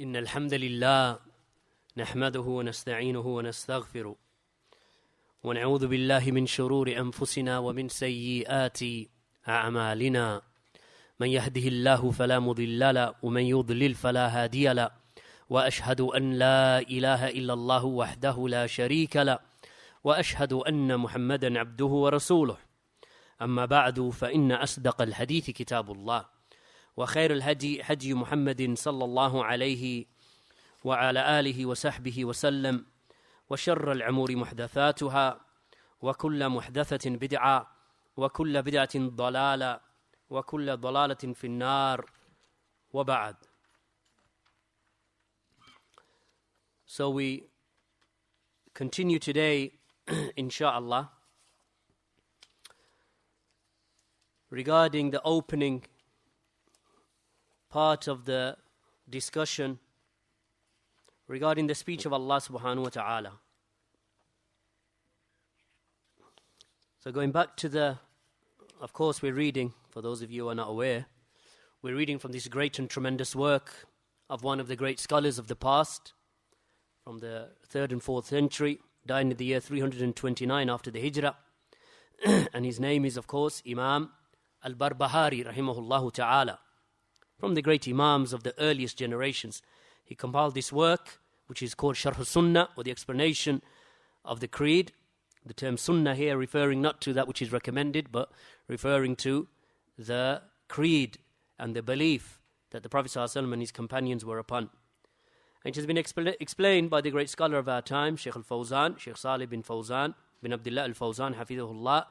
إن الحمد لله نحمده ونستعينه ونستغفره ونعوذ بالله من شرور أنفسنا ومن سيئات أعمالنا من يهده الله فلا مضل له ومن يضلل فلا هادي له وأشهد أن لا إله إلا الله وحده لا شريك له وأشهد أن محمدا عبده ورسوله أما بعد فإن أصدق الحديث كتاب الله وخير الهدي هدي محمد صلى الله عليه وعلى آله وصحبه وسلم وشر الأمور محدثاتها وكل محدثة بدعة وكل بدعة ضلالة وكل ضلالة في النار وبعد. So we continue today inshallah regarding the opening part of the discussion regarding the speech of Allah subhanahu wa ta'ala. So going back to of course we're reading, for those of you who are not aware, we're reading from this great and tremendous work of one of the great scholars of the past, from the 3rd and 4th century, died in the year 329 after the Hijrah, and his name is of course Imam Barbaharee rahimahullah ta'ala. From the great Imams of the earliest generations. He compiled this work, which is called Sharhus sunnah, or the explanation of the creed. The term sunnah here referring not to that which is recommended, but referring to the creed and the belief that the Prophet ﷺ and his companions were upon. And it has been explained by the great scholar of our time, Sheikh al-Fawzaan, Sheikh Salih bin Fawzan, bin Abdullah al-Fawzan, hafidhahullah.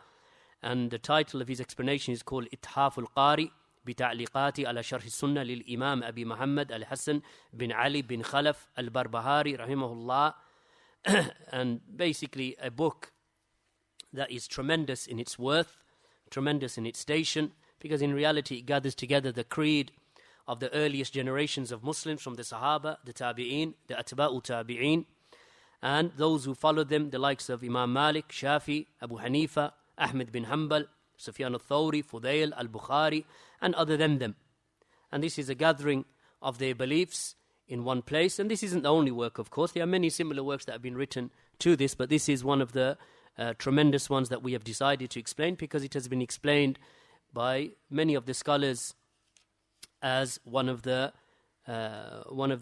And the title of his explanation is called Ithaf al-Qari, بتعليقات على شرح السنة للإمام أبي محمد الحسن بن علي بن خلف البربهاري رحمه الله. And basically a book that is tremendous in its worth, tremendous in its station, because in reality it gathers together the creed of the earliest generations of Muslims, from the Sahaba, the Tabi'een, the Atba'u Tabi'een, and those who followed them, the likes of Imam Malik, Shafi, Abu Hanifa, Ahmed bin Hanbal, Sufyan al-Thawri, Fudayl, al-Bukhari, and other than them. And this is a gathering of their beliefs in one place. And this isn't the only work, of course. There are many similar works that have been written to this, but this is one of the tremendous ones that we have decided to explain, because it has been explained by many of the scholars as one of the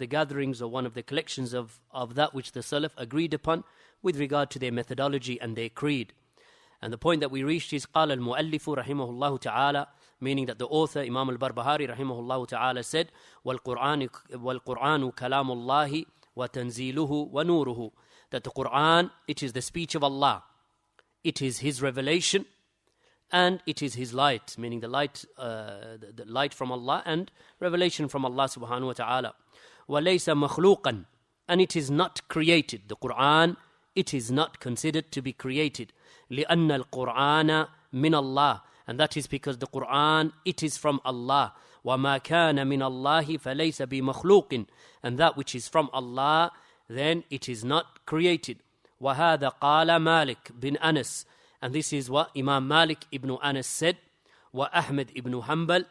gatherings or one of the collections of that which the Salaf agreed upon with regard to their methodology and their creed. And the point that we reached is قال المؤلف رحمه الله تعالى, meaning that the author Imam al-Barbaharee رحمه الله تعالى said والقرآن كلام الله وتنزيله ونوره, that the Quran, it is the speech of Allah, it is his revelation, and it is his light, meaning the light from Allah and revelation from Allah subhanahu wa ta'ala. وَلَيْسَ مَخْلُوقًا, and it is not created. The Quran, it is not considered to be created. لِأَنَّ الْقُرْآنَ مِنَ اللَّهِ, and that is because the Quran, it is from Allah. وَمَا كَانَ مِنَ اللَّهِ فَلَيْسَ بِمَخْلُوقٍ, and that which is from Allah, then it is not created. وَهَذَا قَالَ مَالِكْ بِنْ أَنَسٍ, and this is what Imam Malik ibn Anas said. وَأَحْمَدْ ibn Hanbal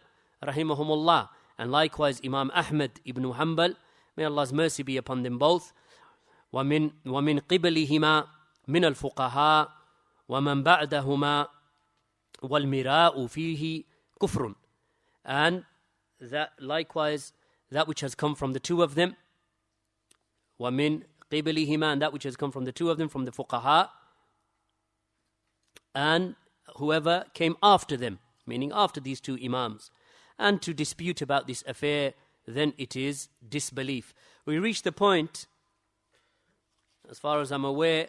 rahimahumullah, and likewise Imam Ahmad ibn Hanbal, may Allah's mercy be upon them both. ومن قبلهما من الفقهاء ومن بعدهما والمراء فيه كفر, and that likewise that which has come from the two of them, ومن قبلهما, and that which has come from the two of them, from the fuqaha, and whoever came after them, meaning after these two imams, and to dispute about this affair, then it is disbelief. We reach the point, as far as I'm aware,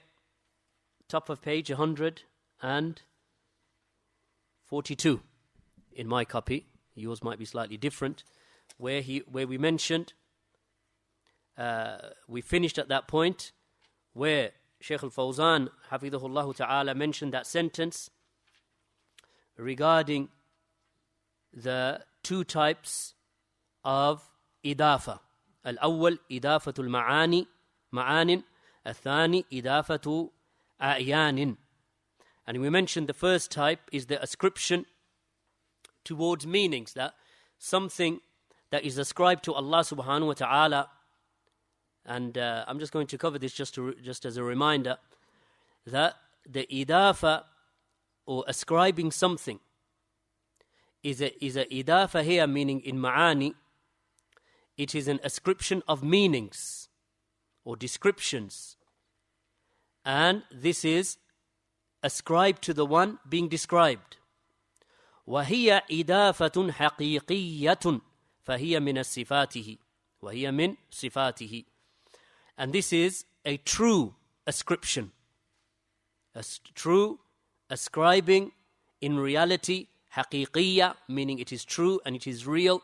top of page 142 in my copy. Yours might be slightly different. Where we mentioned, we finished at that point where Sheikh al-Fawzan hafidhahullah ta'ala mentioned that sentence regarding the two types of idafa. Al-awwal idafatul ma'anin, الثاني إضافة أعيان. And we mentioned the first type is the ascription towards meanings, that something that is ascribed to Allah subhanahu wa ta'ala And I'm just going to cover this just as a reminder that the idafa, or ascribing something, is a idafa here, meaning in ma'ani, it is an ascription of meanings or descriptions. And this is ascribed to the one being described. وَهِيَ إِدَافَةٌ حَقِيقِيَّةٌ فَهِيَ مِنَ صِفَاتِهِ وَهِيَ مِنْ صِفَاتِهِ. And this is a true ascription. A true ascribing in reality, حقيقية, meaning it is true and it is real.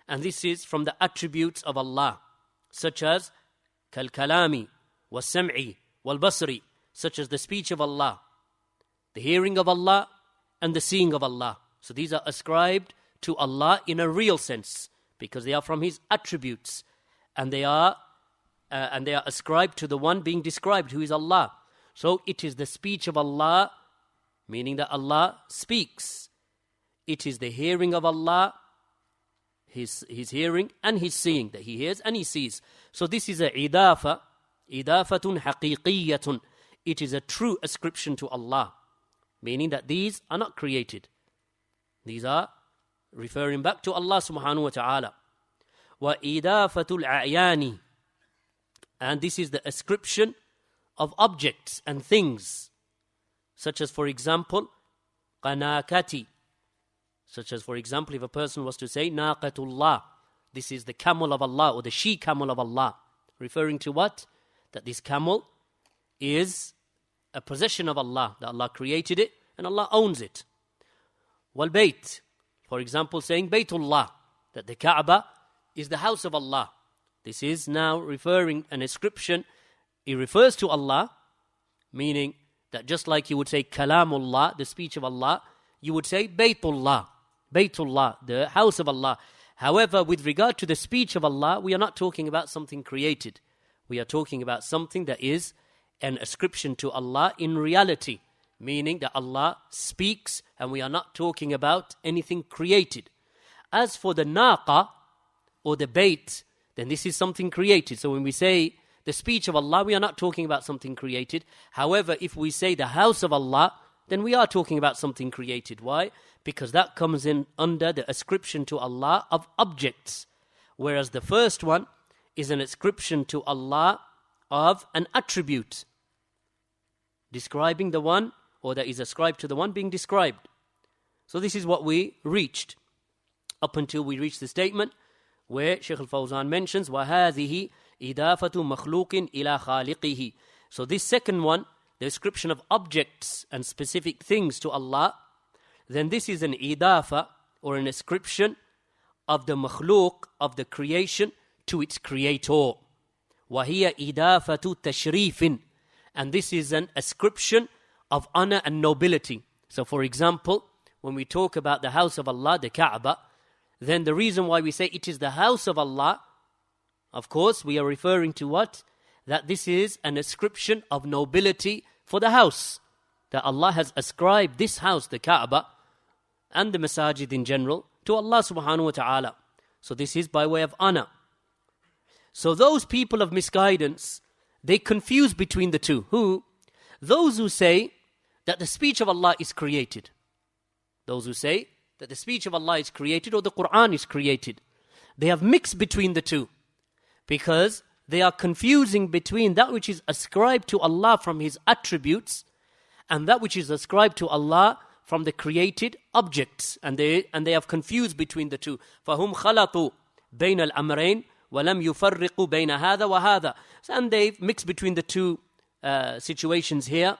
And this is from the attributes of Allah, such as كالكلام والسمع والبصر, such as the speech of Allah, the hearing of Allah, and the seeing of Allah. So these are ascribed to Allah in a real sense, because they are from His attributes, and they are ascribed to the one being described, who is Allah. So it is the speech of Allah, meaning that Allah speaks. It is the hearing of Allah, His hearing and His seeing, that He hears and He sees. So this is a idafatun haqiqiyyatun. It is a true ascription to Allah, meaning that these are not created. These are referring back to Allah subhanahu wa ta'ala. Wa idafatul a'yani. And this is the ascription of objects and things, such as, for example, qanakati. Such as, for example, if a person was to say naqatullah, this is the camel of Allah, or the she camel of Allah, referring to what? That this camel is a possession of Allah, that Allah created it and Allah owns it. Wal bayt, for example, saying Baytullah, that the Kaaba is the house of Allah. This is now referring an ascription. It refers to Allah, meaning that just like you would say Kalamullah, the speech of Allah, you would say Baytullah, Baytullah, the house of Allah. However, with regard to the speech of Allah, we are not talking about something created. We are talking about something that is an ascription to Allah in reality, meaning that Allah speaks, and we are not talking about anything created. As for the naqa, or the bayt, then this is something created. So when we say the speech of Allah, we are not talking about something created. However, if we say the house of Allah, then we are talking about something created. Why? Because that comes in under the ascription to Allah of objects, whereas the first one is an ascription to Allah of an attribute, describing the one, or that is ascribed to the one being described. So this is what we reached, up until we reached the statement where Sheikh al-Fawzan mentions وَهَذِهِ إِضَافَةُ مَخْلُوقٍ إِلَى خَالِقِهِ. So this second one, the description of objects and specific things to Allah, then this is an idafa, or an ascription of the makhluk, of the creation, to its creator. وَهِيَ إِضَافَةُ تَشْرِيفٍ. And this is an ascription of honor and nobility. So for example, when we talk about the house of Allah, the Kaaba, then the reason why we say it is the house of Allah, of course, we are referring to what? That this is an ascription of nobility for the house. That Allah has ascribed this house, the Kaaba, and the masajid in general, to Allah subhanahu wa ta'ala. So this is by way of honor. So those people of misguidance, they confuse between the two. Who? Those who say that the speech of Allah is created. Those who say that the speech of Allah is created, or the Quran is created. They have mixed between the two, because they are confusing between that which is ascribed to Allah from His attributes and that which is ascribed to Allah from the created objects. And they have confused between the two. فَهُمْ خَلَطُوا بَيْنَ الْأَمْرَيْنِ وَلَمْ يُفَرِّقُوا بَيْنَ هَذَا وَهَذَا. And they've mixed between the two situations here,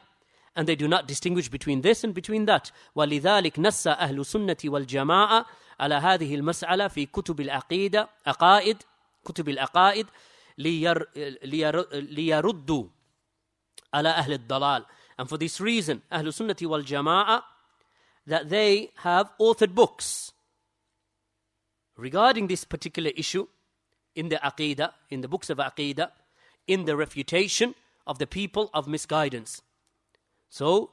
and they do not distinguish between this and between that. وَلِذَلِكَ نَسَّ أَهْلُ السُّنَّةِ وَالْجَمَاعَةِ عَلَى هَذِهِ الْمَسْأَلَةِ فِي كُتُبِ الْعَقَائِدِ لِيَرُدُّوا عَلَى أَهْلِ الضَّلَالِ. And for this reason, أهل السنة والجماعة, that they have authored books regarding this particular issue in the Aqidah, in the books of Aqidah, in the refutation of the people of misguidance. So,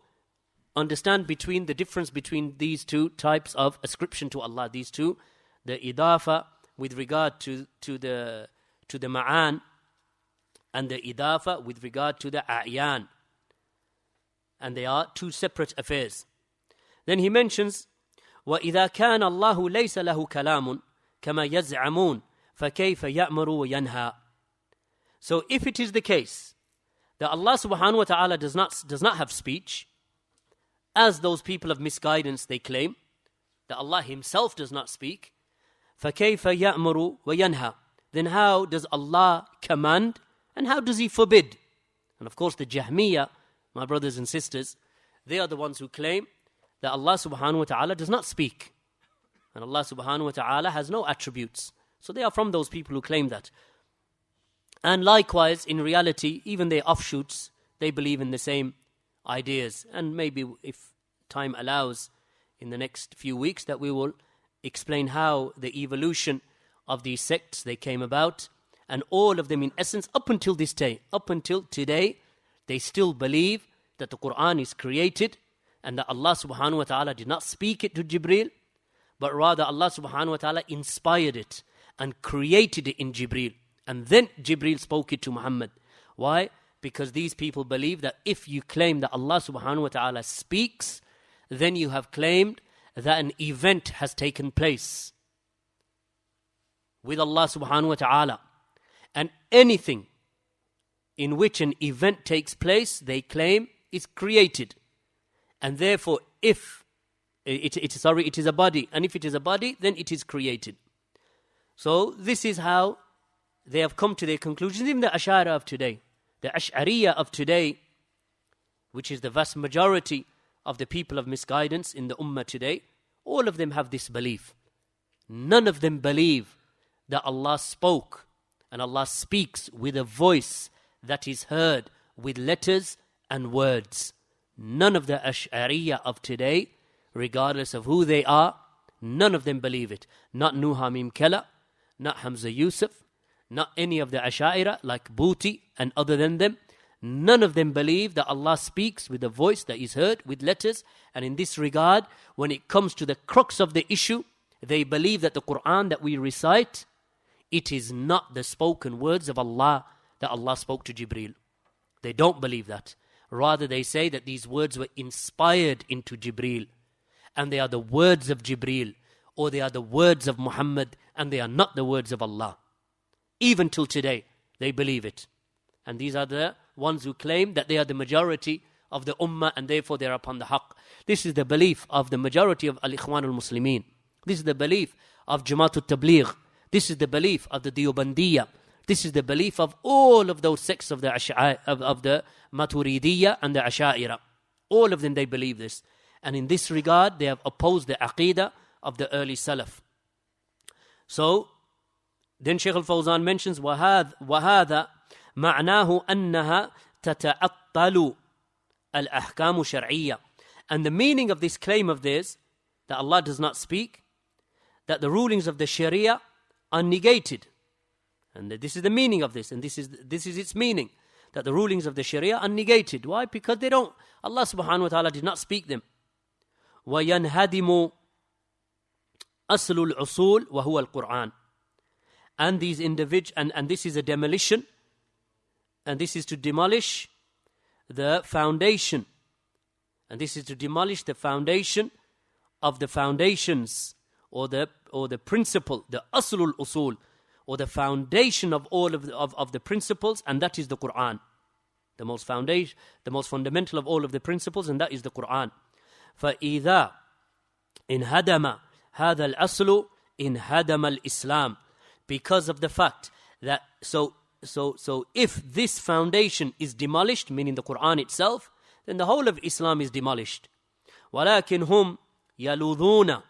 understand between the difference between these two types of ascription to Allah. These two, the idafa with regard to the ma'an, and the idafa with regard to the a'yan. And they are two separate affairs. Then he mentions, وَإِذَا كَانَ اللَّهُ لَيْسَ لَهُ كَلَامٌ كَمَا يَزْعَمُونَ فَكَيْفَ يَأْمُرُ وَيَنْهَى. So if it is the case that Allah subhanahu wa ta'ala does not have speech, as those people of misguidance they claim, that Allah himself does not speak, فَكَيْفَ يَأْمُرُ وَيَنْهَى, then how does Allah command and how does he forbid? And of course the Jahmiyyah, my brothers and sisters, they are the ones who claim that Allah subhanahu wa ta'ala does not speak. And Allah subhanahu wa ta'ala has no attributes. So they are from those people who claim that. And likewise, in reality, even their offshoots, they believe in the same ideas. And maybe if time allows, in the next few weeks, that we will explain how the evolution of these sects, they came about. And all of them, in essence, up until this day, up until today, they still believe that the Quran is created and that Allah subhanahu wa ta'ala did not speak it to Jibreel, but rather Allah subhanahu wa ta'ala inspired it and created it in Jibreel. And then Jibreel spoke it to Muhammad. Why? Because these people believe that if you claim that Allah subhanahu wa ta'ala speaks, then you have claimed that an event has taken place with Allah subhanahu wa ta'ala. And anything in which an event takes place, they claim is created. And therefore, if it is a body, and if it is a body, then it is created. So this is how they have come to their conclusions. Even the Ash'ari of today, the Ash'ariyah of today, which is the vast majority of the people of misguidance in the Ummah today, all of them have this belief. None of them believe that Allah spoke, and Allah speaks with a voice that is heard with letters and words. None of the Ash'ariyah of today, regardless of who they are, none of them believe it. Not Nuh Hamim Kella, not Hamza Yusuf, not any of the Ash'ari like Booty and other than them. None of them believe that Allah speaks with a voice that is heard with letters. And in this regard, when it comes to the crux of the issue, they believe that the Quran that we recite, it is not the spoken words of Allah that Allah spoke to Jibreel. They don't believe that. Rather, they say that these words were inspired into Jibreel, and they are the words of Jibreel, or they are the words of Muhammad, and they are not the words of Allah. Even till today, they believe it. And these are the ones who claim that they are the majority of the Ummah, and therefore they are upon the Haqq. This is the belief of the majority of Al-Ikhwan al-Muslimin. This is the belief of Jamaat al-Tabligh. This is the belief of the Diyobandiyya. This is the belief of all of those sects of the Maturidiyya and the Asha'ira. All of them, they believe this. And in this regard, they have opposed the Aqidah of the early Salaf. So, then Shaykh al-Fawzan mentions, وَهَذَا مَعْنَاهُ أَنَّهَا تَتَعَطَّلُ الْأَحْكَامُ شَرْعِيَّةً. And the meaning of this claim of theirs, that Allah does not speak, that the rulings of the Sharia are negated. And this is the meaning of this, and this is its meaning, that the rulings of the Sharia are negated. Why? Because they don't. Allah subhanahu wa ta'ala did not speak them. وَيَنْهَدِمُ أَصْلُ الْعُصُولِ وَهُوَ الْقُرْآنِ. And these individuals, and this is a demolition, and this is to demolish the foundation, and this is to demolish the foundation of the foundations, or the principle, the aslul usul, or the foundation of all of the principles, and that is the Quran. The most fundamental of all of the principles, and that is the Quran. فَإِذَا إِنْهَدَمَ هَذَا الْأَصْلُ إِنْهَدَمَ الْإِسْلَامِ. Because of the fact that, so if this foundation is demolished, meaning the Quran itself, then the whole of Islam is demolished. وَلَكِنْ هُمْ يَلُوذُونَ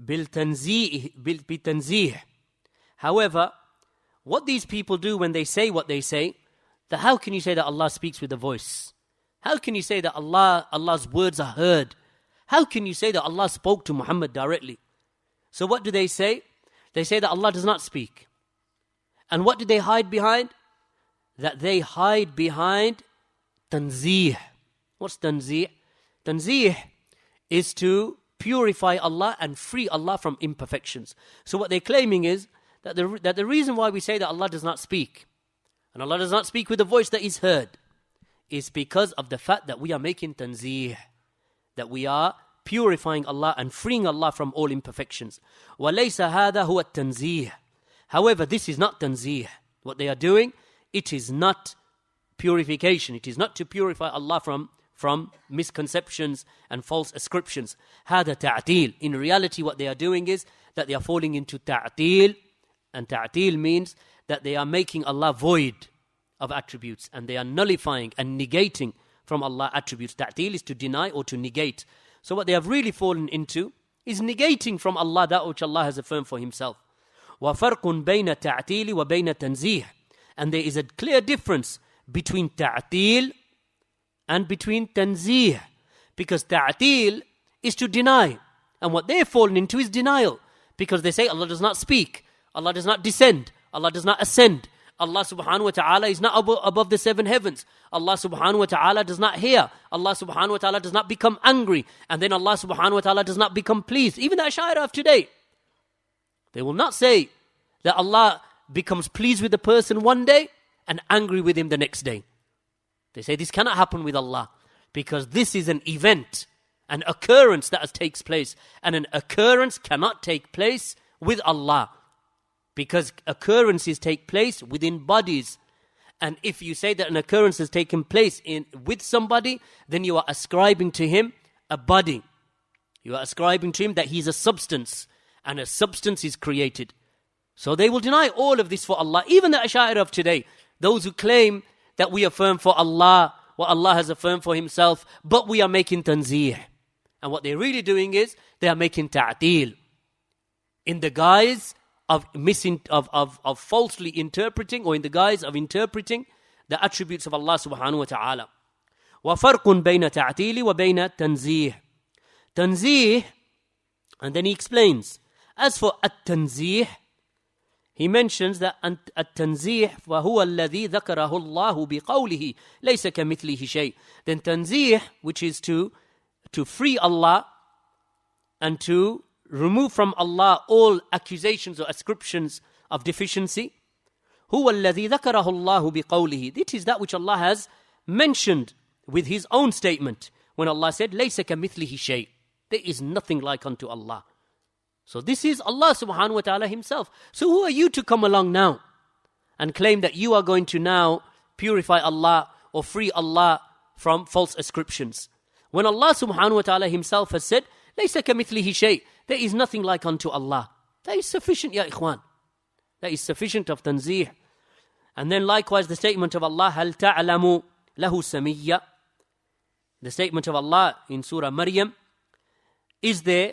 بِالتَّنْزِيهِ. However, what these people do when they say what they say, that how can you say that Allah speaks with a voice? How can you say that Allah's words are heard? How can you say that Allah spoke to Muhammad directly? So what do they say? They say that Allah does not speak. And what do they hide behind? That they hide behind tanzih. What's tanzih? Tanzih is to purify Allah and free Allah from imperfections. So what they're claiming is that the reason why we say that Allah does not speak, and Allah does not speak with a voice that is heard, is because of the fact that we are making tanzih, that we are purifying Allah and freeing Allah from all imperfections. وَلَيْسَ هَذَا هُوَ التَّنْزِيهِ. However, this is not tanzih. What they are doing, it is not purification. It is not to purify Allah from misconceptions and false ascriptions. هذا تعطيل. In reality, what they are doing is that they are falling into ta'til, and ta'til means that they are making Allah void of attributes, and they are nullifying and negating from Allah attributes. Ta'til is to deny or to negate. So what they have really fallen into is negating from Allah that which Allah has affirmed for Himself. وَفَرْقٌ بَيْنَ تَعْتِيلِ وَبَيْنَ تَنْزِيهِ. And there is a clear difference between ta'til and between tanzih, because ta'til is to deny, and what they've fallen into is denial, because they say Allah does not speak, Allah does not descend, Allah does not ascend, Allah subhanahu wa ta'ala is not above the seven heavens, Allah subhanahu wa ta'ala does not hear, Allah subhanahu wa ta'ala does not become angry, and then Allah subhanahu wa ta'ala does not become pleased. Even the Ash'ari of today, they will not say that Allah becomes pleased with the person one day and angry with him the next day. They say this cannot happen with Allah, because this is an event, an occurrence that takes place, and an occurrence cannot take place with Allah, because occurrences take place within bodies. And if you say that an occurrence has taken place with somebody, then you are ascribing to him a body. You are ascribing to him that he is a substance, and a substance is created. So they will deny all of this for Allah. Even the Ash'ari of today, those who claim that we affirm for Allah what Allah has affirmed for Himself, but we are making tanzih. And what they're really doing is they are making ta'til in the guise of falsely interpreting, or in the guise of interpreting the attributes of Allah subhanahu wa ta'ala. وَفَرْقٌ بَيْنَ تَعْتِيلِ وَبَيْنَ تَنْزِيهِ. Tanzih, and then he explains. As for at-tanzih, he mentions that at-tanzih وَهُوَ الَّذِي ذَكَرَهُ اللَّهُ بِقَوْلِهِ لَيْسَ كَمِثْلِهِ شَيْءٍ. Then tanzih, which is to free Allah and to remove from Allah all accusations or ascriptions of deficiency. هُوَ الَّذِي ذَكَرَهُ اللَّهُ بِقَوْلِهِ. It is that which Allah has mentioned with His own statement, when Allah said, لَيْسَ كَمِثْلِهِ شَيْءٍ. There is nothing like unto Allah. So this is Allah subhanahu wa ta'ala Himself. So who are you to come along now and claim that you are going to now purify Allah or free Allah from false ascriptions, when Allah subhanahu wa ta'ala Himself has said, لَيْسَ كَمِثْلِهِ شَيْءٍ. There is nothing like unto Allah. That is sufficient, ya ikhwan. That is sufficient of tanzih. And then likewise the statement of Allah, هَلْ تَعْلَمُ لَهُ سَمِيًّا. The statement of Allah in Surah Maryam, is there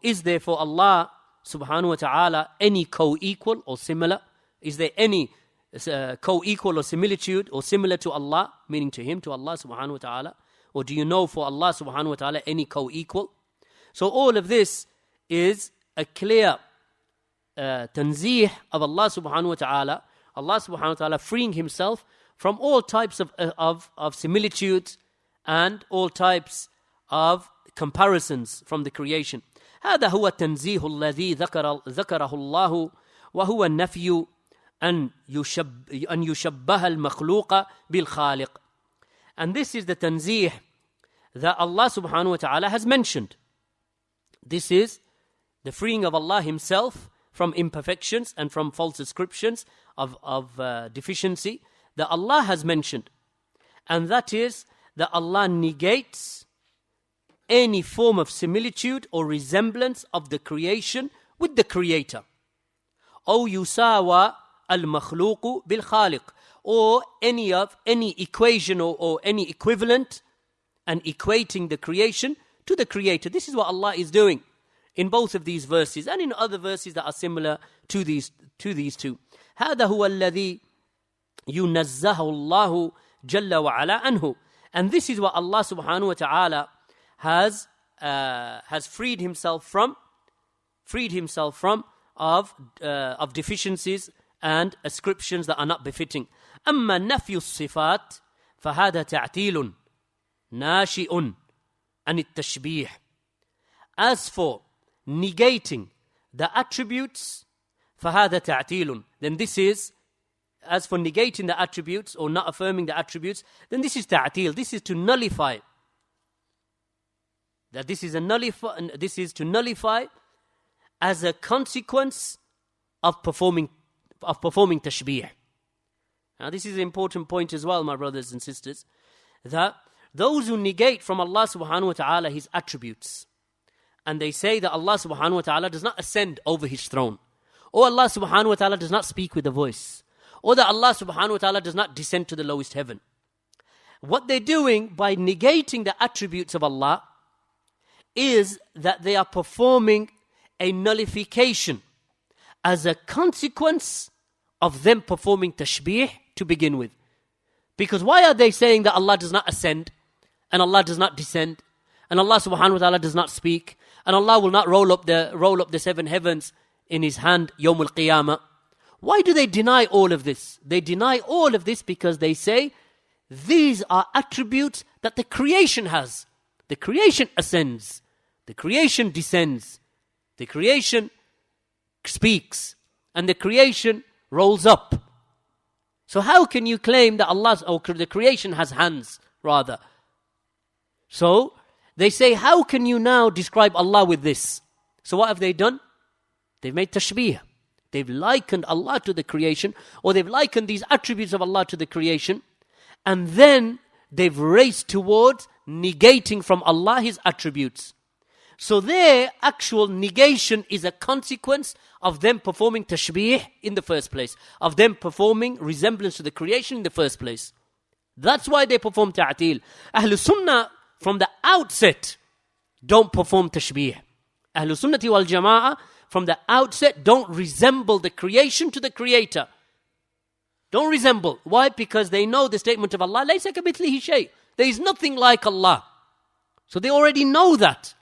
is there for Allah subhanahu wa ta'ala any co-equal or similar? Is there any co-equal or similitude or similar to Allah, meaning to Him, to Allah subhanahu wa ta'ala? Or do you know for Allah subhanahu wa ta'ala any co-equal? So all of this is a clear tanzih of Allah subhanahu wa ta'ala. Allah subhanahu wa ta'ala freeing Himself from all types of similitudes and all types of comparisons from the creation. هذا هو التنزيه الذي ذكره الله وهو النفي أن يشبه المخلوق بالخالق. And this is the tanzih that Allah subhanahu wa ta'ala has mentioned. This is the freeing of Allah Himself from imperfections and from false ascriptions of deficiency that Allah has mentioned. And that is that Allah negates any form of similitude or resemblance of the creation with the Creator. أو يساوى المخلوق بالخالق. Or any equation or any equivalent and equating the creation to the Creator. This is what Allah is doing in both of these verses and in other verses that are similar to these two. هذا هو الذي ينزه الله جل وعلا عنه. And this is what Allah subhanahu wa ta'ala has freed himself from of deficiencies and ascriptions that are not befitting. أما نفي الصفات فهذا تعطيل ناشئ عن التشبيه. As for negating the attributes, فهذا تعطيل, then this is as for negating the attributes or not affirming the attributes, then this is ta'til. This is to nullify. That this is to nullify as a consequence of performing tashbih. Now this is an important point as well, my brothers and sisters, that those who negate from Allah subhanahu wa ta'ala His attributes, and they say that Allah subhanahu wa ta'ala does not ascend over His throne, or Allah subhanahu wa ta'ala does not speak with a voice, or that Allah subhanahu wa ta'ala does not descend to the lowest heaven. What they're doing by negating the attributes of Allah is that they are performing a nullification as a consequence of them performing tashbih to begin with. Because why are they saying that Allah does not ascend, and Allah does not descend, and Allah subhanahu wa ta'ala does not speak, and Allah will not roll up the seven heavens in His hand, Yawm al-Qiyamah? Why do they deny all of this? They deny all of this because they say these are attributes that the creation has. The creation ascends, the creation descends, the creation speaks, and the creation rolls up. So how can you claim that the creation has hands, rather? So they say, how can you now describe Allah with this? So what have they done? They've made tashbih. They've likened Allah to the creation, or they've likened these attributes of Allah to the creation, and then they've raced towards negating from Allah His attributes. So their actual negation is a consequence of them performing tashbih in the first place, of them performing resemblance to the creation in the first place. That's why they perform ta'til. Ahlus sunnah from the outset don't perform tashbih. Ahlus sunnati wal jama'ah from the outset don't resemble the creation to the creator. Don't resemble. Why? Because they know the statement of Allah, laysa kamithlihi shay'. There is nothing like Allah. So they already know that.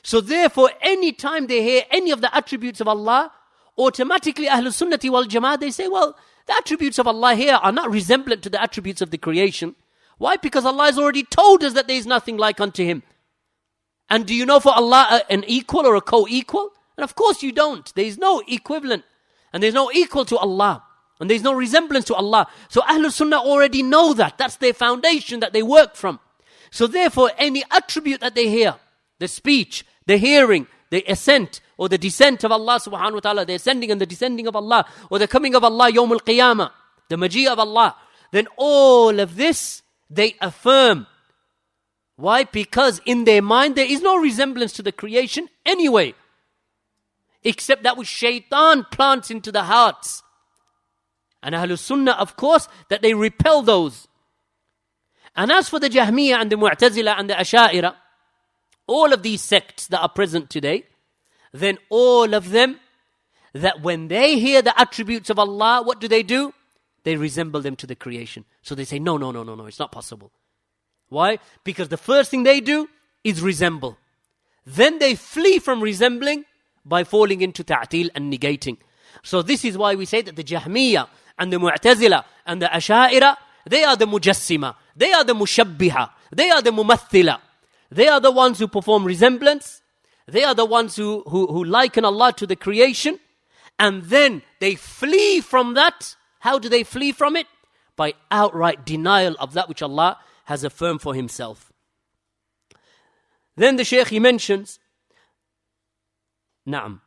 So therefore, any time they hear any of the attributes of Allah, automatically Ahlus Sunnati wal Jama'ah, they say, well, the attributes of Allah here are not resemblant to the attributes of the creation. Why? Because Allah has already told us that there is nothing like unto Him. And do you know for Allah an equal or a co-equal? And of course you don't. There is no equivalent. And there is no equal to Allah. And there is no resemblance to Allah. So Ahlul Sunnah already know that. That's their foundation that they work from. So therefore, any attribute that they hear, the speech, the hearing, the ascent or the descent of Allah subhanahu wa ta'ala, the ascending and the descending of Allah, or the coming of Allah, Yawm al-Qiyamah, the maji of Allah, then all of this they affirm. Why? Because in their mind there is no resemblance to the creation anyway, except that which shaitan plants into the hearts. And Ahlus Sunnah, of course, that they repel those. And as for the Jahmiyyah and the Mu'tazila and the Asha'ira, all of these sects that are present today, then all of them, that when they hear the attributes of Allah, what do? They resemble them to the creation. So they say, no, it's not possible. Why? Because the first thing they do is resemble. Then they flee from resembling by falling into ta'til and negating. So this is why we say that the Jahmiyyah and the Mu'tazila and the Asha'ira, they are the Mujassima, they are the Mushabbiha, they are the Mumathila. They are the ones who perform resemblance. They are the ones who liken Allah to the creation. And then they flee from that. How do they flee from it? By outright denial of that which Allah has affirmed for Himself. Then the Shaykh, he mentions, نعم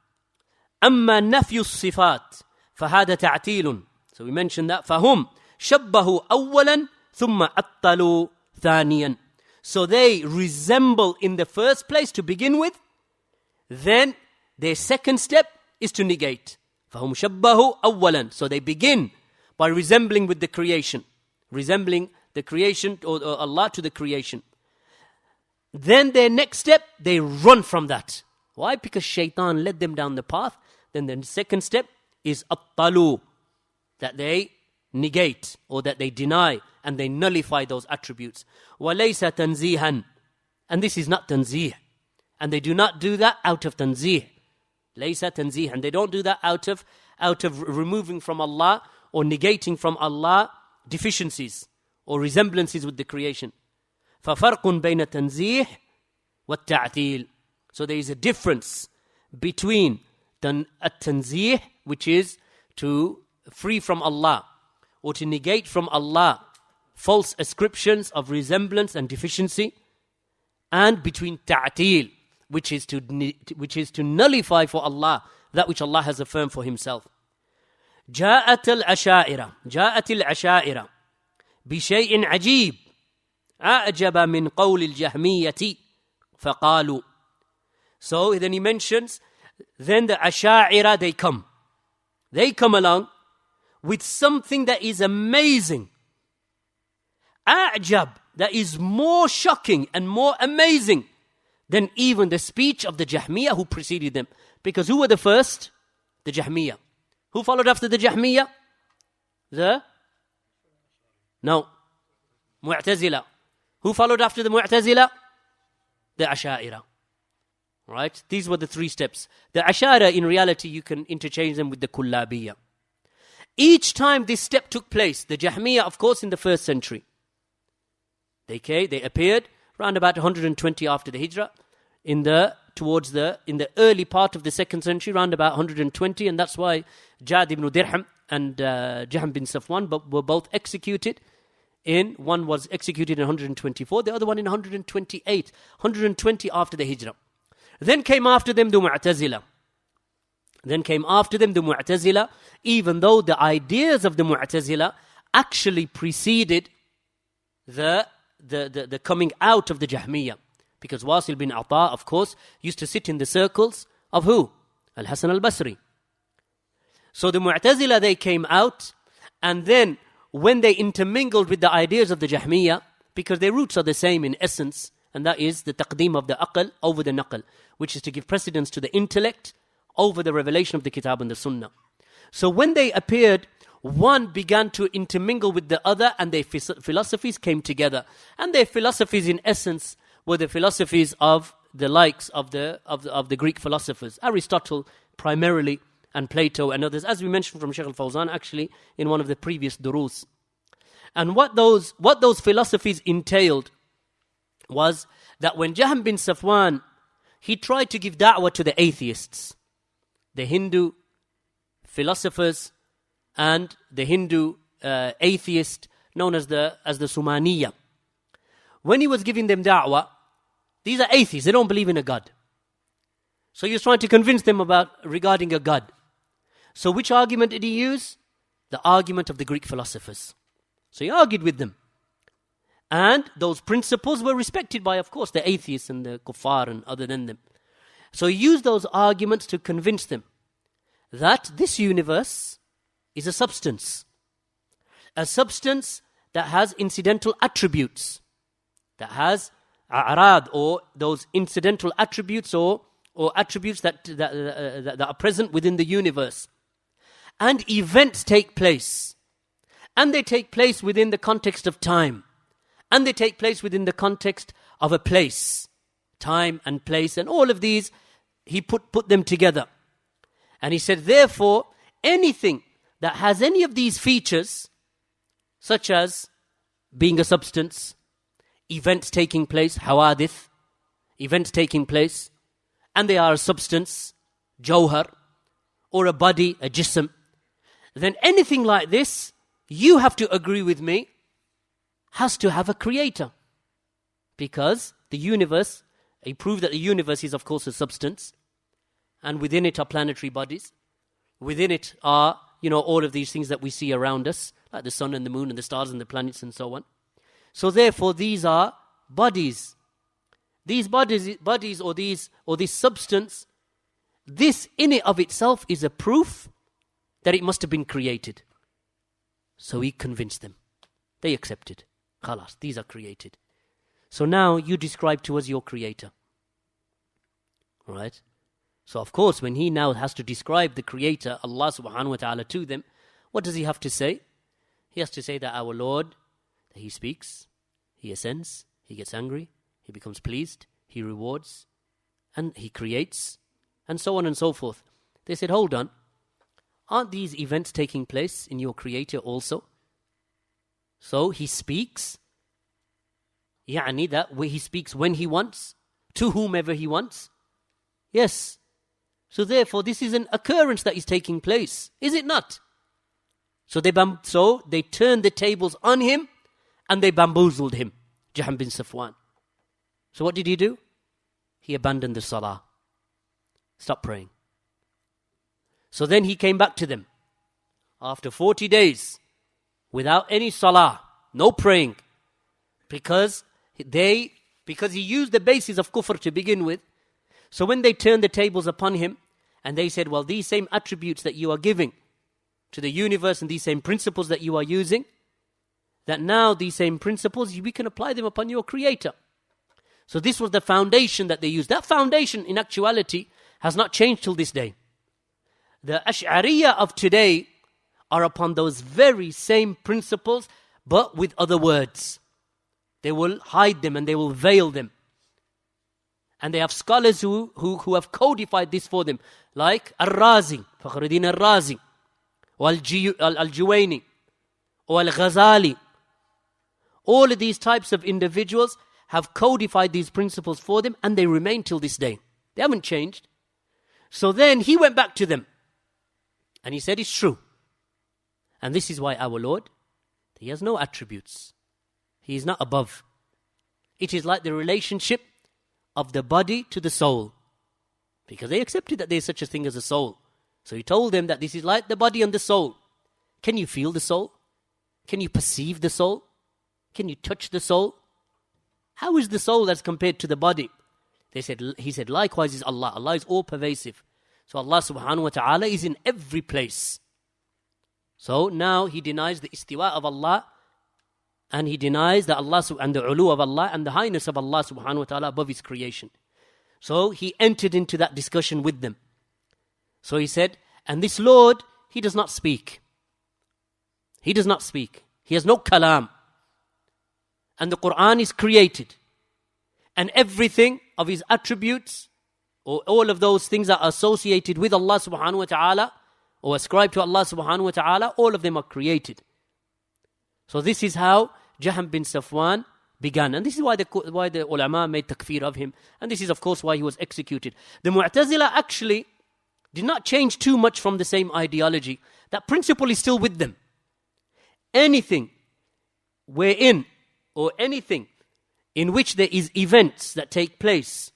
أما نفي الصفات فهذا تعتيل. So we mentioned that. فهم شبهوا أولا ثم أبطلوا ثانيا. So they resemble in the first place to begin with. Then their second step is to negate. فهم شبهوا أولا. So they begin by resembling with the creation. Resembling the creation or Allah to the creation. Then their next step, they run from that. Why? Because shaitan led them down the path. Then the second step is abtalu, that they negate or that they deny and they nullify those attributes. وَلَيْسَ تَنْزِيهًا. And this is not tanzih. And they do not do that out of tanzih. لَيْسَ تَنْزِيهًا. And they don't do that out of removing from Allah or negating from Allah deficiencies or resemblances with the creation. فَفَرْقٌ بَيْنَ التَّنْزِيهِ وَالتَّعْتِيلِ. So there is a difference between التنزيه, which is to free from Allah, or to negate from Allah false ascriptions of resemblance and deficiency, and between ta'til, which is to nullify for Allah that which Allah has affirmed for himself. جاءت العشائر بشيء عجيب أعجب من قول الجهمية فقالوا. So then he mentions, then the Asha'ira, they come along with something that is amazing. A'jab, that is more shocking and more amazing than even the speech of the Jahmiyyah who preceded them. Because who were the first? The Jahmiyyah. Who followed after the Jahmiyyah? Mu'tazila. Who followed after the Mu'tazila? The Asha'ira. Right? These were the three steps. The Asha'ira, in reality, you can interchange them with the Kullabiyya. Each time this step took place, the Jahmiyyah, of course, in the 1st century, they appeared around about 120 after the Hijrah, in the early part of the 2nd century, around about 120, and that's why Jad ibn Dirham and Jahm bin Safwan were both executed. One was executed in 124, the other one in 128, 120 after the Hijrah. Then came after them the Mu'tazila. Even though the ideas of the Mu'tazila actually preceded the coming out of the Jahmiyyah. Because Wasil bin Ata, of course, used to sit in the circles of who? Al-Hasan al-Basri. So the Mu'tazila, they came out, and then when they intermingled with the ideas of the Jahmiyyah, because their roots are the same in essence, and that is the taqdeem of the aql over the naql, which is to give precedence to the intellect over the revelation of the Kitab and the Sunnah. So when they appeared, one began to intermingle with the other, and their philosophies came together. And their philosophies, in essence, were the philosophies of the likes of the Greek philosophers, Aristotle primarily, and Plato and others, as we mentioned from Sheikh al-Fawzaan actually in one of the previous durus. And what those philosophies entailed was that when Jahm bin Safwan, he tried to give da'wah to the atheists, the Hindu philosophers and the Hindu atheist known as the Sumaniya. When he was giving them da'wah, these are atheists, they don't believe in a God. So he was trying to convince them regarding a God. So which argument did he use? The argument of the Greek philosophers. So he argued with them. And those principles were respected by, of course, the atheists and the kuffar and other than them. So he used those arguments to convince them that this universe is a substance that has incidental attributes, that has a'rad, or those incidental attributes or attributes that are present within the universe. And events take place. And they take place within the context of time. And they take place within the context of a place. Time and place, and all of these, he put them together. And he said, therefore, anything that has any of these features, such as being a substance, events taking place, hawadith, events taking place, and they are a substance, jawhar, or a body, a jism, then anything like this, you have to agree with me, has to have a creator. Because the universe, I prove that the universe is of course a substance, and within it are planetary bodies. Within it are, all of these things that we see around us, like the sun and the moon and the stars and the planets and so on. So therefore these are bodies. These bodies or this substance, this in it of itself is a proof that it must have been created. So he convinced them. They accepted. Khalas, these are created. So now you describe to us your creator. Right? So of course, when he now has to describe the creator, Allah subhanahu wa ta'ala, to them, what does he have to say? He has to say that our Lord, that he speaks, he ascends, he gets angry, he becomes pleased, he rewards, and he creates, and so on and so forth. They said, hold on, aren't these events taking place in your creator also? So he speaks, يعني that he speaks when he wants, to whomever he wants. Yes. So therefore this is an occurrence that is taking place, is it not? So So they turned the tables on him and they bamboozled him, Jahm bin Safwan. So what did he do? He abandoned the salah. Stopped praying. So then he came back to them after 40 days without any salah, no praying, because he used the basis of kufr to begin with. So when they turned the tables upon him and they said, well, these same attributes that you are giving to the universe and these same principles that you are using, that now these same principles, we can apply them upon your creator. So this was the foundation that they used. That foundation in actuality has not changed till this day. The Ash'ariyah of today are upon those very same principles, but with other words. They will hide them and they will veil them. And they have scholars who have codified this for them, like Al-Razi, Fakhruddin Al-Razi, or Al-Juwayni, or Al-Ghazali. All of these types of individuals have codified these principles for them, and they remain till this day. They haven't changed. So then he went back to them, and he said, it's true. And this is why our Lord, he has no attributes. He is not above. It is like the relationship of the body to the soul. Because they accepted that there is such a thing as a soul. So he told them that this is like the body and the soul. Can you feel the soul? Can you perceive the soul? Can you touch the soul? How is the soul as compared to the body? He said, likewise is Allah. Allah is all pervasive. So Allah subhanahu wa ta'ala is in every place. So now he denies the istiwa of Allah, and he denies that Allah and the ulu of Allah and the highness of Allah subhanahu wa ta'ala above his creation. So he entered into that discussion with them. So he said, and this Lord, he does not speak. He does not speak. He has no kalam. And the Quran is created. And everything of his attributes, or all of those things that are associated with Allah subhanahu wa ta'ala, or ascribed to Allah subhanahu wa ta'ala, all of them are created. So this is how Jahm bin Safwan began. And this is why the ulama made takfir of him. And this is of course why he was executed. The Mu'tazila actually did not change too much from the same ideology. That principle is still with them. Anything wherein, or anything in which there is events that take place,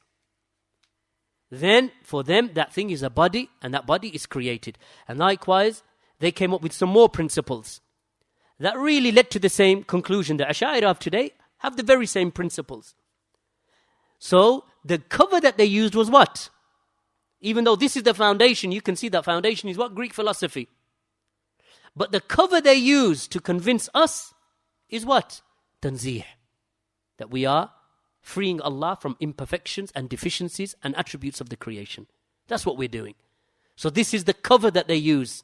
then for them that thing is a body, and that body is created. And likewise, they came up with some more principles that really led to the same conclusion. The Ash'ari of today have the very same principles. So the cover that they used was what? Even though this is the foundation, you can see that foundation is what? Greek philosophy. But the cover they used to convince us is what? Tanzih. That we are freeing Allah from imperfections and deficiencies and attributes of the creation. That's what we're doing. So this is the cover that they use.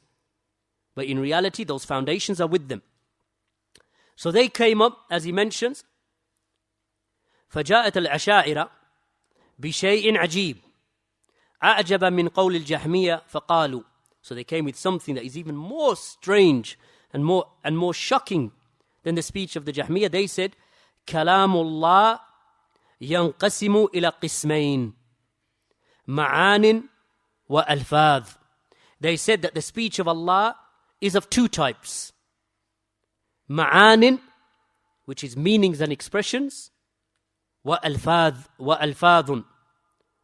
But in reality, those foundations are with them. So they came up, as he mentions, فَجَاءَتَ الْعَشَائِرَ بِشَيْءٍ عَجِيبٍ أَعْجَبَ مِنْ قَوْلِ الْجَحْمِيَّةِ فَقَالُوا. So they came with something that is even more strange and more shocking than the speech of the Jahmiyyah. They said, كَلَامُ اللَّهِ ينقسم إلى قسمين معان وألفاظ. They said that the speech of Allah is of two types. معان, which is meanings and expressions, وألفاظ,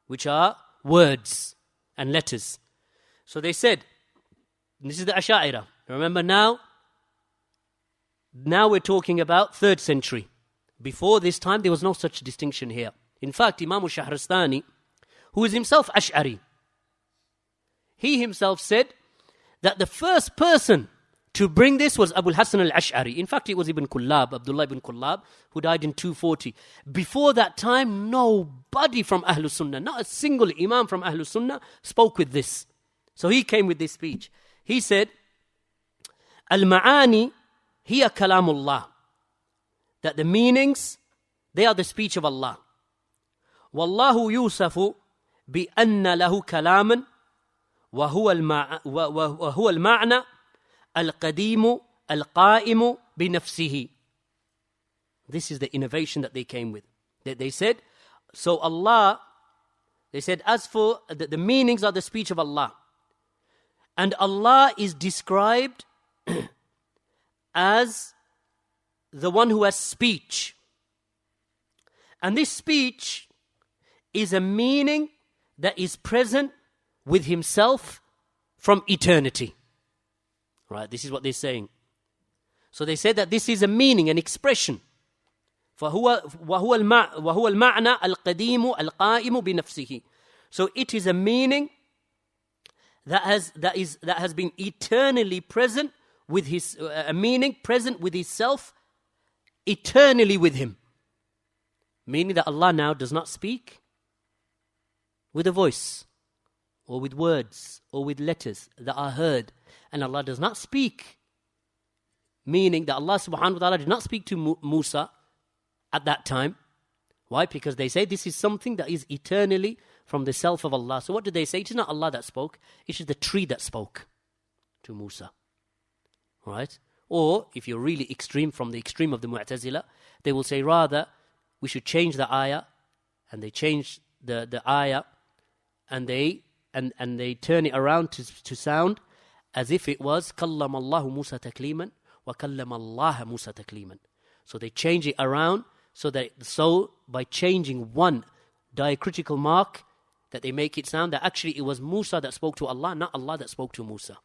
which are words and letters. So they said, this is the Ash'ari. Remember now we're talking about 3rd century. Before this time, there was no such distinction here. In fact, Imam Shahrastani, who is himself Ash'ari, he himself said that the first person to bring this was Abu Hassan al-Ash'ari. In fact, it was Abdullah ibn Kullab, who died in 240. Before that time, nobody from Ahlus Sunnah, not a single Imam from Ahlus Sunnah, spoke with this. So he came with this speech. He said, Al-Ma'ani hiya kalamullah. That the meanings, they are the speech of Allah. Wallahu yusafu bi anna lahu kalaman wa huwa al-ma'na al-qadimu al-qa'imu bi nafsihi. This is the innovation that they came with. They said, so Allah, they said, as for the meanings are the speech of Allah. And Allah is described as the one who has speech. And this speech is a meaning that is present with himself from eternity. Right, this is what they're saying. So they say that this is a meaning, an expression. وهو المعنى القديم القائم بنفسه. So it is a meaning that has been eternally present with his, a meaning present with his self, eternally with him. Meaning that Allah now does not speak with a voice, or with words, or with letters that are heard. And Allah does not speak, meaning that Allah subhanahu wa ta'ala did not speak to Musa at that time. Why? Because they say this is something that is eternally from the self of Allah. So what do they say? It is not Allah that spoke, it is the tree that spoke to Musa. Right? Or, if you're really extreme, from the extreme of the Mu'tazila, they will say rather, we should change the ayah, and they change the ayah, and they turn it around to sound as if it was كَلَّمَ اللَّهُ مُوسَى تَكْلِيمًا وَكَلَّمَ اللَّهَ مُوسَى تَكْلِيمًا. So they change it around so by changing one diacritical mark, that they make it sound that actually it was Musa that spoke to Allah, not Allah that spoke to Musa.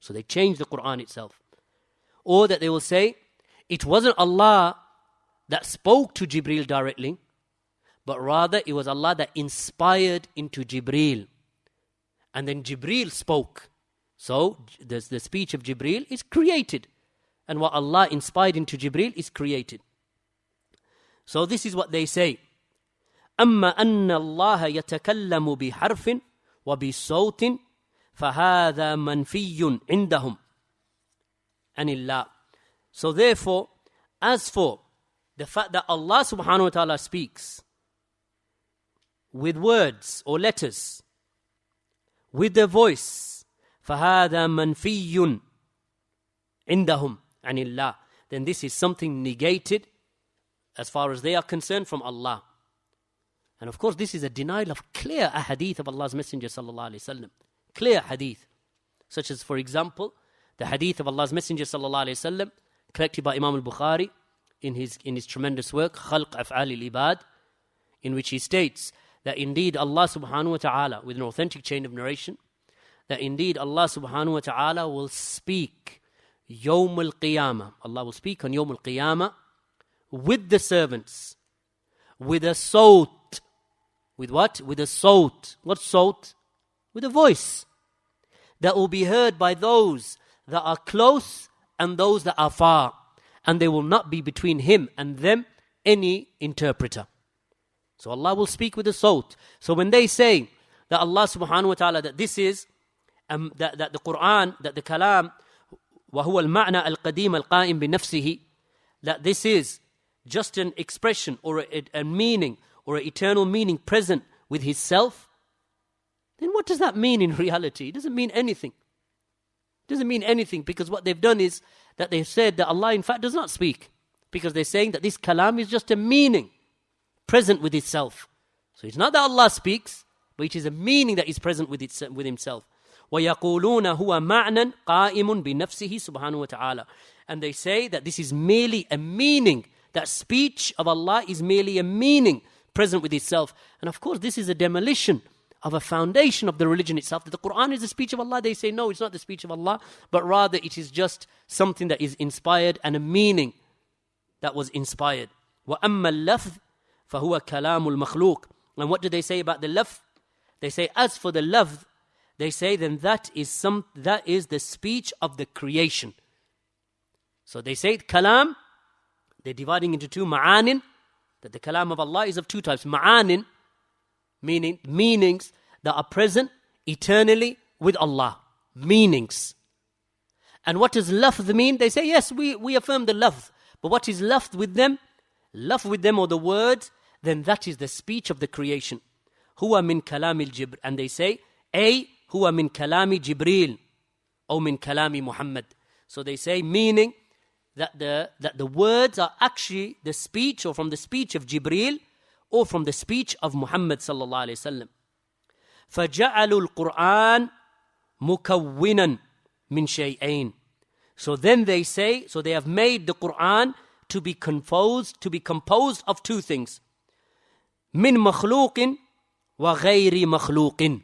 So they change the Quran itself. Or that they will say, it wasn't Allah that spoke to Jibreel directly, but rather it was Allah that inspired into Jibreel. And then Jibreel spoke. So the speech of Jibreel is created. And what Allah inspired into Jibreel is created. So this is what they say. أما أن الله يتكلم بحرف وبصوت فهذا منفي عندهم عن الله. So therefore, as for the fact that Allah subhanahu wa ta'ala speaks with words or letters, with the voice, فهذا منفي عندهم عن الله, then this is something negated as far as they are concerned from Allah. And of course this is a denial of clear ahadith of Allah's Messenger sallallahu alaihi wasallam. Clear hadith, such as, for example, the hadith of Allah's Messenger sallallahu alaihi wasallam collected by Imam al-Bukhari in his tremendous work Khalq Af'al al-Ibad, in which he states that indeed Allah subhanahu wa ta'ala, with an authentic chain of narration, that indeed Allah subhanahu wa ta'ala will speak Yawm al-Qiyamah. Allah will speak on Yawm al-Qiyamah with the servants, with a sawt. With what? With a sawt. What sawt? With a voice that will be heard by those that are close and those that are far. And there will not be between him and them any interpreter. So Allah will speak with a sawt. So when they say that Allah subhanahu wa ta'ala, that this is, that the Quran, that the kalam, وَهُوَ الْمَعْنَى الْقَدِيمَ الْقَائِمْ بِنَفْسِهِ, that this is just an expression or a meaning or an eternal meaning present with his self, then what does that mean in reality? It doesn't mean anything. It doesn't mean anything, because what they've done is that they've said that Allah in fact does not speak, because they're saying that this kalam is just a meaning present with itself. So it's not that Allah speaks, but it is a meaning that is present with himself. وَيَقُولُونَ هُوَ مَعْنًا قَائِمٌ بِنَفْسِهِ سُبْحَانَهُ وَتَعَالَى. And they say that this is merely a meaning, that speech of Allah is merely a meaning present with itself. And of course this is a demolition of a foundation of the religion itself, that the Quran is the speech of Allah. They say no, it's not the speech of Allah, but rather it is just something that is inspired and a meaning that was inspired. وَأَمَّا اللَّفْظ فَهُوَ كَلَامُ الْمَخْلُوقِ. And what do they say about the lafz? They say, as for the lafz, they say then that is the speech of the creation. So they say kalam, they're dividing into two, ma'anin, that the kalam of Allah is of two types. Ma'anin, meaning meanings that are present eternally with Allah. Meanings. And what does lafz mean? They say, yes, we affirm the lafz. But what is lafz with them? Lafz with them, or the words, then that is the speech of the creation. Huwa min kalami al-Jibril. And they say, huwa min kalami Jibril, or min kalami Muhammad. So they say, meaning that the words are actually the speech, or from the speech of Jibril, or from the speech of Muhammad sallallahu alayhi wasallam. فَجَعَلُوا الْقُرْآنَ مُكَوِّنًا مِنْ شَيْئَيْنِ. So then they say, so they have made the Quran to be composed of two things. Min makhluqin wa ghayri makhluqin.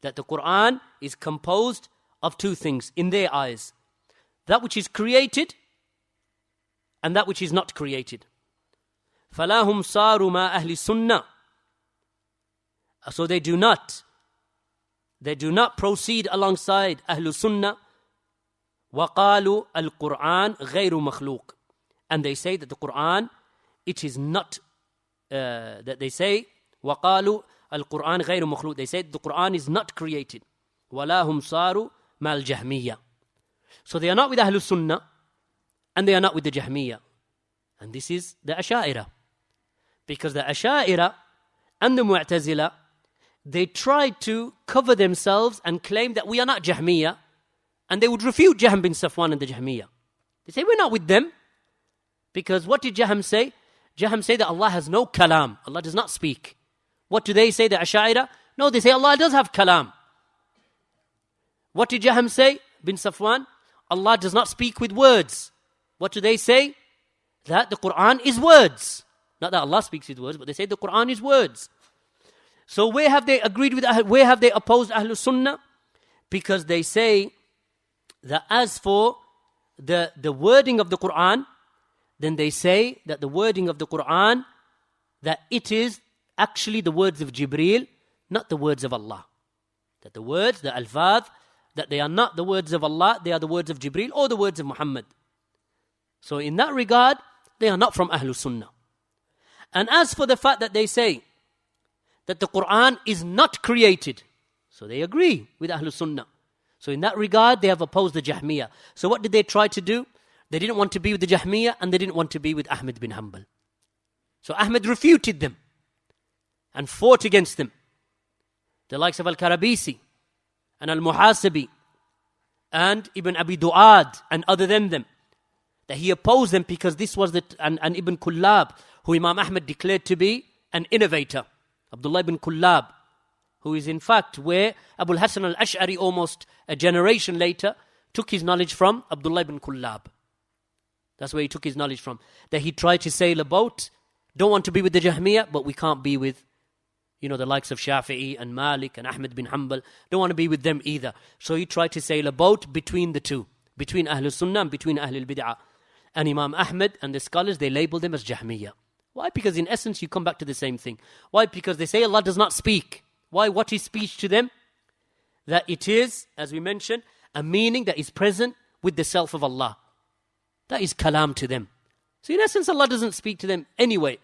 That the Quran is composed of two things in their eyes. That which is created and that which is not created. فَلَهُمْ صَارُوا مَا أَهْلِ السُّنَّةِ. So they do not proceed alongside Ahlul Sunnah. وَقَالُوا الْقُرْآنِ غَيْرُ مَخْلُوقٍ. And they say that the Quran, it is not, that they say, وَقَالُوا الْقُرْآنِ غَيْرُ مَخْلُوقٍ. They say the Quran is not created. وَلَا هُمْ صَارُوا مَا الْجَهْمِيَّةِ. So they are not with Ahlul Sunnah and they are not with the Jahmiyyah. And this is the Asha'ira. Because the Asha'ira and the Mu'tazila, they tried to cover themselves and claim that we are not Jahmiyyah, and they would refute Jahm bin Safwan and the Jahmiyyah. They say we're not with them, because what did Jahm say? Jahm say that Allah has no kalam, Allah does not speak. What do they say, the Asha'ira? No, they say Allah does have kalam. What did Jahm say, bin Safwan? Allah does not speak with words. What do they say? That the Quran is words. Not that Allah speaks with words, but they say the Quran is words. So where have they agreed with, where have they opposed Ahlul Sunnah? Because they say that as for the wording of the Quran, then they say that the wording of the Quran, that it is actually the words of Jibreel, not the words of Allah. That the words, the alfaz, that they are not the words of Allah, they are the words of Jibreel or the words of Muhammad. So in that regard, they are not from Ahlul Sunnah. And as for the fact that they say that the Quran is not created, so they agree with Ahlul Sunnah. So in that regard, they have opposed the Jahmiyyah. So what did they try to do? They didn't want to be with the Jahmiyyah and they didn't want to be with Ahmed bin Hanbal. So Ahmed refuted them and fought against them. The likes of Al-Karabisi and Al-Muhasabi and Ibn Abi Du'ad and other than them. That he opposed them because this was and Ibn Kullab, who Imam Ahmad declared to be an innovator. Abdullah ibn Kullab, who is in fact where Abu Hasan al-Ash'ari almost a generation later took his knowledge from, Abdullah ibn Kullab. That's where he took his knowledge from. That he tried to sail a boat, don't want to be with the Jahmiyyah, but we can't be with, the likes of Shafi'i and Malik and Ahmed bin Hanbal. Don't want to be with them either. So he tried to sail a boat between the two, between Ahlul Sunnah and between Ahlul Bid'ah. And Imam Ahmed and the scholars, they label them as Jahmiyyah. Why? Because in essence, you come back to the same thing. Why? Because they say Allah does not speak. Why? What is speech to them? That it is, as we mentioned, a meaning that is present with the self of Allah. That is kalam to them. So in essence, Allah doesn't speak to them anyway.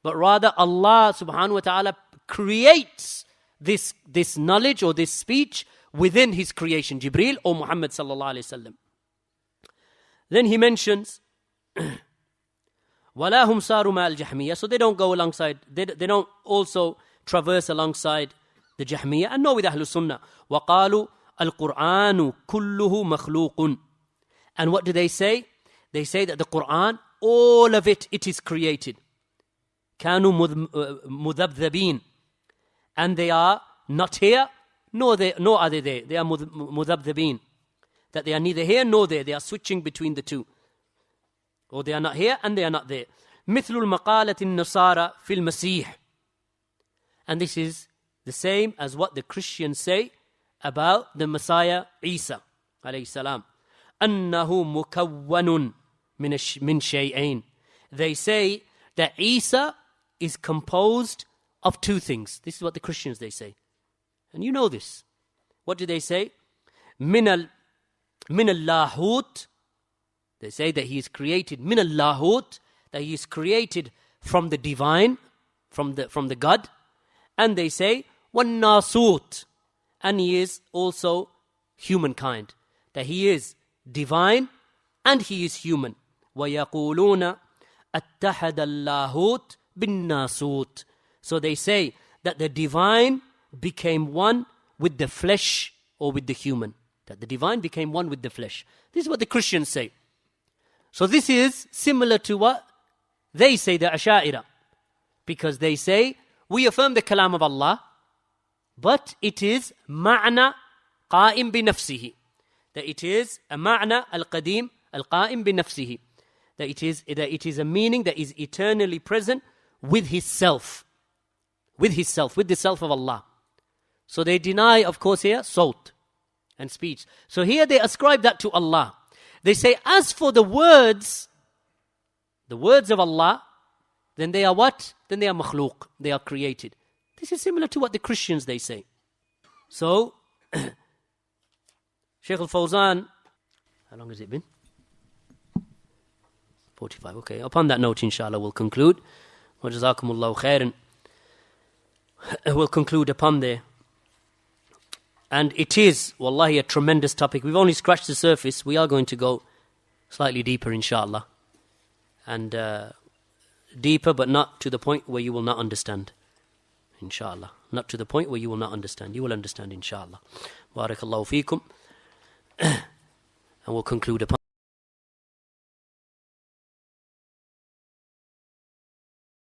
But rather, Allah subhanahu wa ta'ala creates this knowledge or this speech within His creation, Jibreel or Muhammad sallallahu alayhi wa sallam. Then he mentions, وَلَا هُمْ صَارُوا مَا الْجَحْمِيَّةِ. So they don't go alongside, they don't also traverse alongside the Jahmiyyah, and nor with Ahlul Sunnah. وَقَالُوا الْقُرْآنُ كُلُّهُ مَخْلُوقٌ. And what do they say? They say that the Quran, all of it is created. كَانُوا مُذَبْذَبِينَ. And they are not here, nor are they there. They are مُذَبْذَبِينَ. That they are neither here nor there. They are switching between the two. Or they are not here and they are not there. مثل المقالة النصارى في المسيح. And this is the same as what the Christians say about the Messiah Isa alayhi salam. أنه مكون من شيئين. They say that Isa is composed of two things. This is what the Christians they say. And you know this. What do they say? Min al-lahut. They say that he is created min al-lahut, that he is created from the divine, from the God. And they say wan nasut, and he is also humankind, that he is divine and he is human. وَيَقُولُونَ أَتَّحَدَ اللَّهُوتِ بِالنَّاسُوتِ. So they say that the divine became one with the flesh or with the human. That the divine became one with the flesh. This is what the Christians say. So this is similar to what they say, the Asha'ira. Because they say, we affirm the kalam of Allah, but it is ma'na qa'im bi nafsihi. that it is a ma'na al-qadim al-qa'im bi nafsihi, that it is a meaning that is eternally present with his self, with the self of Allah. So they deny, of course, here, sawt and speech. So here they ascribe that to Allah. They say, as for the words of Allah, then they are what? Then they are makhluq, they are created. This is similar to what the Christians, they say. So, Sheikh al-Fawzaan, how long has it been? 45, okay. Upon that note, inshallah, we'll conclude. Wa jazakumullahu khairan. We'll conclude upon there. And it is, wallahi, a tremendous topic. We've only scratched the surface. We are going to go slightly deeper, inshallah. And deeper, but not to the point where you will not understand. Inshallah. Not to the point where you will not understand. You will understand, inshallah. Barakallahu feekum. And we'll conclude upon